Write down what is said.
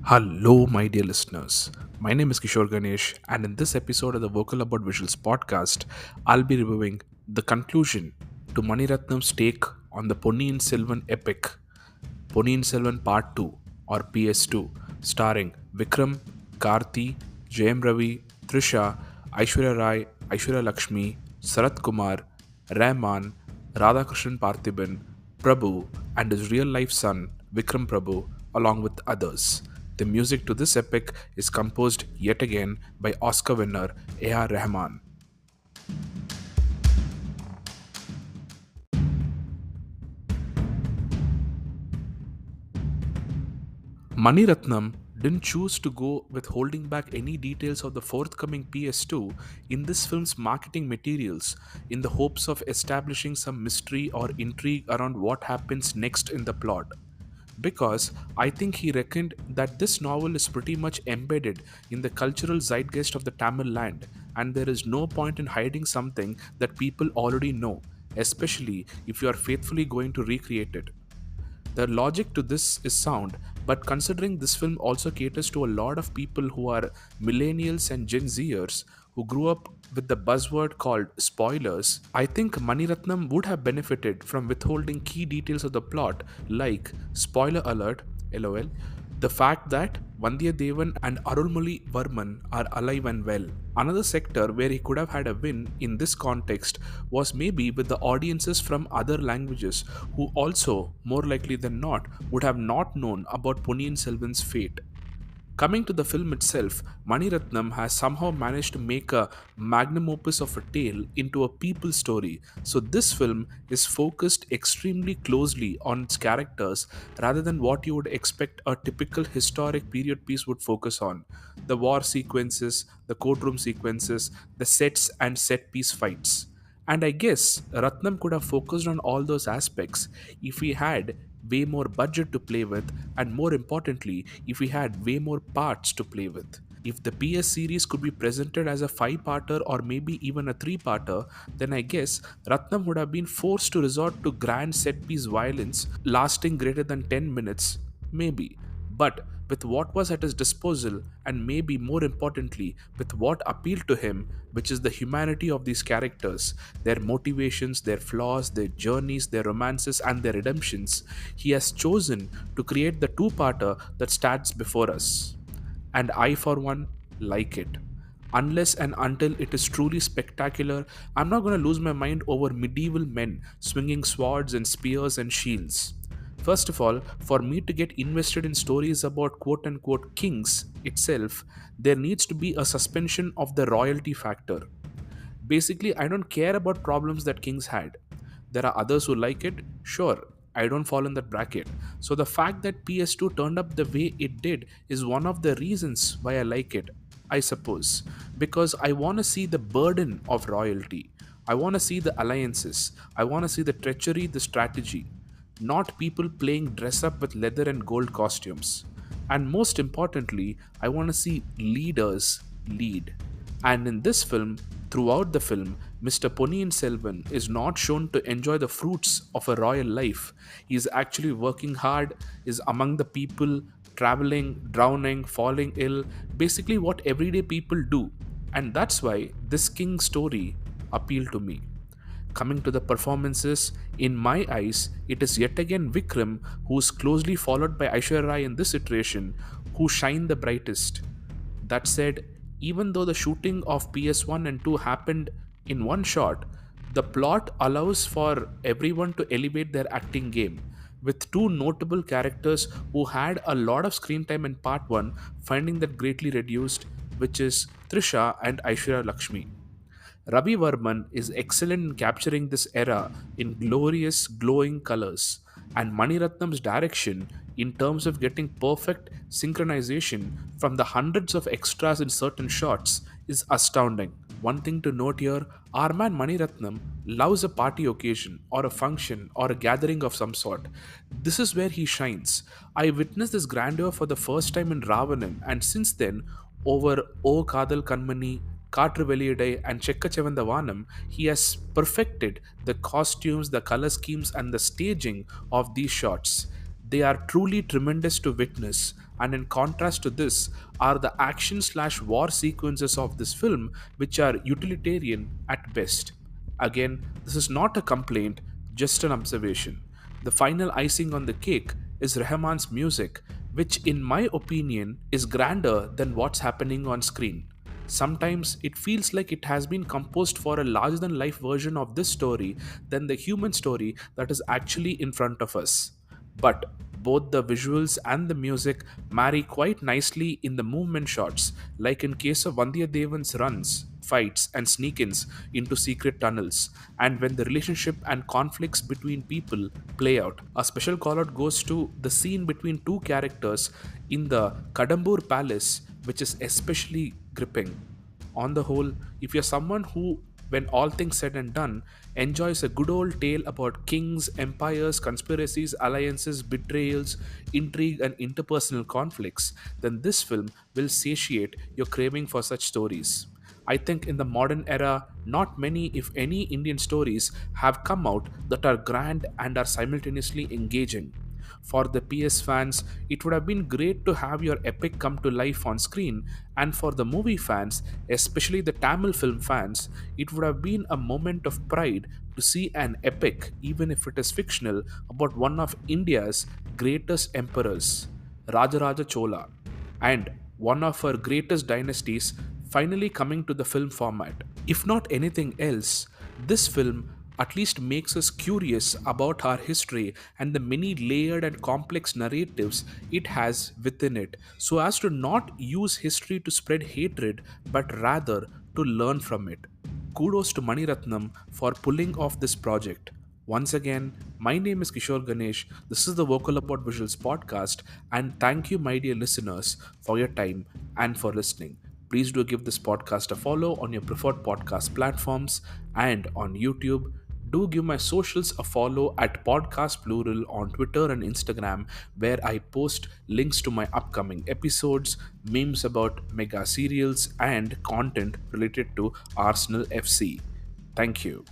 Hello, my dear listeners. My name is Kishore Ganesh, and in this episode of the Vocal About Visuals podcast, I'll be reviewing the conclusion to Mani Ratnam's take on the Ponniyin Selvan Epic, Ponniyin Selvan Part 2 or PS2, starring Vikram, Karthi, Jayam Ravi, Trisha, Aishwarya Rai, Aishwarya Lekshmi, Sarath Kumar, Rahman, Radhakrishnan Parthiban, Prabhu, and his real life son, Vikram Prabhu, along with others. The music to this epic is composed yet again by Oscar winner A.R. Rahman. Mani Ratnam didn't choose to go with holding back any details of the forthcoming PS2 in this film's marketing materials in the hopes of establishing some mystery or intrigue around what happens next in the plot. Because I think he reckoned that this novel is pretty much embedded in the cultural zeitgeist of the Tamil land, and there is no point in hiding something that people already know, especially if you are faithfully going to recreate it. The logic to this is sound, but considering this film also caters to a lot of people who are millennials and Gen Zers who grew up with the buzzword called spoilers, I think Mani Ratnam would have benefited from withholding key details of the plot, like spoiler alert, lol, the fact that Vandiyathevan and Arulmozhi Varman are alive and well. Another sector where he could have had a win in this context was maybe with the audiences from other languages who also, more likely than not, would have not known about Ponniyin Selvan's fate. Coming to the film itself, Mani Ratnam has somehow managed to make a magnum opus of a tale into a people story. So this film is focused extremely closely on its characters rather than what you would expect a typical historic period piece would focus on. The war sequences, the courtroom sequences, the sets and set piece fights. And I guess Ratnam could have focused on all those aspects if he had way more budget to play with, and more importantly, if we had way more parts to play with. If the PS series could be presented as a 5-parter or maybe even a 3-parter, then I guess Ratnam would have been forced to resort to grand set piece violence lasting greater than 10 minutes, maybe. But with what was at his disposal, and maybe more importantly, with what appealed to him, which is the humanity of these characters, their motivations, their flaws, their journeys, their romances, and their redemptions, he has chosen to create the two-parter that stands before us. And I, for one, like it. Unless and until it is truly spectacular, I'm not going to lose my mind over medieval men swinging swords and spears and shields. First of all, for me to get invested in stories about quote unquote kings itself, there needs to be a suspension of the royalty factor. Basically, I don't care about problems that kings had. There are others who like it, sure, I don't fall in that bracket. So the fact that PS2 turned up the way it did is one of the reasons why I like it, I suppose. Because I want to see the burden of royalty. I want to see the alliances. I want to see the treachery, the strategy. Not people playing dress up with leather and gold costumes. And most importantly, I want to see leaders lead. And in this film, throughout the film, Mr. Ponniyin Selvan is not shown to enjoy the fruits of a royal life. He is actually working hard, is among the people, traveling, drowning, falling ill, basically what everyday people do. And that's why this king story appealed to me. Coming to the performances, in my eyes, it is yet again Vikram, who is closely followed by Aishwarya Rai in this iteration, who shine the brightest. That said, even though the shooting of PS1 and 2 happened in one shot, the plot allows for everyone to elevate their acting game, with two notable characters who had a lot of screen time in part 1 finding that greatly reduced, which is Trisha and Aishwarya Lakshmi. Ravi Varman is excellent in capturing this era in glorious, glowing colors, and Mani Ratnam's direction in terms of getting perfect synchronization from the hundreds of extras in certain shots is astounding. One thing to note here, our man Mani Ratnam loves a party occasion or a function or a gathering of some sort. This is where he shines. I witnessed this grandeur for the first time in Ravanan, and since then, over O Kadal Kanmani, Kaatru Veliyidai, and Chekka Chevanda Vanam, he has perfected the costumes, the color schemes, and the staging of these shots. They are truly tremendous to witness, and in contrast to this are the action slash war sequences of this film, which are utilitarian at best. Again, this is not a complaint, just an observation. The final icing on the cake is Rahman's music, which, in my opinion, is grander than what's happening on screen. Sometimes it feels like it has been composed for a larger than life version of this story than the human story that is actually in front of us. But both the visuals and the music marry quite nicely in the movement shots, like in case of Vandiyadevan's runs, fights, and sneak ins into secret tunnels, and when the relationship and conflicts between people play out. A special call out goes to the scene between two characters in the Kadambur Palace, which is especially gripping. On the whole, if you're someone who, when all things said and done, enjoys a good old tale about kings, empires, conspiracies, alliances, betrayals, intrigue, and interpersonal conflicts, then this film will satiate your craving for such stories. I think in the modern era, not many, if any, Indian stories have come out that are grand and are simultaneously engaging. For the PS fans, it would have been great to have your epic come to life on screen, and for the movie fans, especially the Tamil film fans, it would have been a moment of pride to see an epic, even if it is fictional, about one of India's greatest emperors, Rajaraja Chola, and one of her greatest dynasties finally coming to the film format. If not anything else, this film at least makes us curious about our history and the many layered and complex narratives it has within it, so as to not use history to spread hatred but rather to learn from it. Kudos to Mani Ratnam for pulling off this project. Once again, my name is Kishore Ganesh. This is the Vocal About Visuals podcast, and thank you, my dear listeners, for your time and for listening. Please do give this podcast a follow on your preferred podcast platforms and on YouTube. Do give my socials a follow at Podcast Plural on Twitter and Instagram, where I post links to my upcoming episodes, memes about mega serials, and content related to Arsenal FC. Thank you.